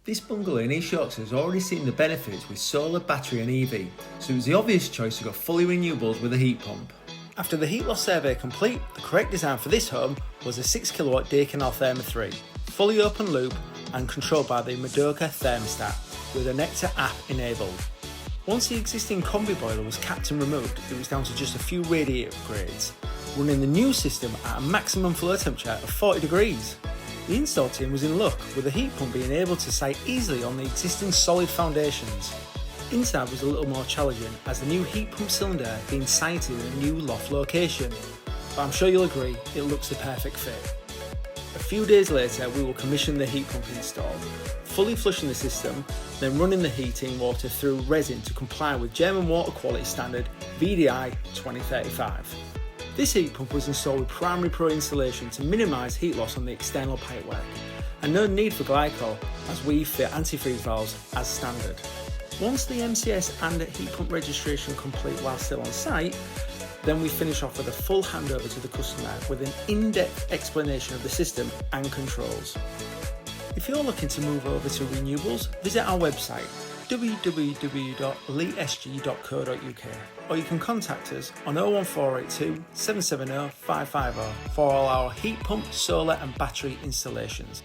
This bungalow in East Yorkshire has already seen the benefits with solar, battery and EV, so it was the obvious choice to go fully renewables with a heat pump. After the heat loss survey complete, the correct design for this home was a 6kW Deaconal Therma 3, fully open loop and controlled by the Madoka thermostat with a Nectar app enabled. Once the existing combi boiler was capped and removed, it was down to just a few radiator upgrades, running the new system at a maximum flow temperature of 40 degrees. The install team was in luck, with the heat pump being able to site easily on the existing solid foundations. Inside was a little more challenging, as the new heat pump cylinder being sited in a new loft location, but I'm sure you'll agree it looks the perfect fit. A few days later we will commission the heat pump install, fully flushing the system, then running the heating water through resin to comply with German water quality standard VDI 2035. This heat pump was installed with Primary Pro insulation to minimise heat loss on the external pipework, and no need for glycol as we fit antifreeze valves as standard. Once the MCS and heat pump registration complete while still on site, then we finish off with a full handover to the customer with an in-depth explanation of the system and controls. If you're looking to move over to renewables, visit our website www.leesg.co.uk, or you can contact us on 01482 770 550 for all our heat pump, solar and battery installations.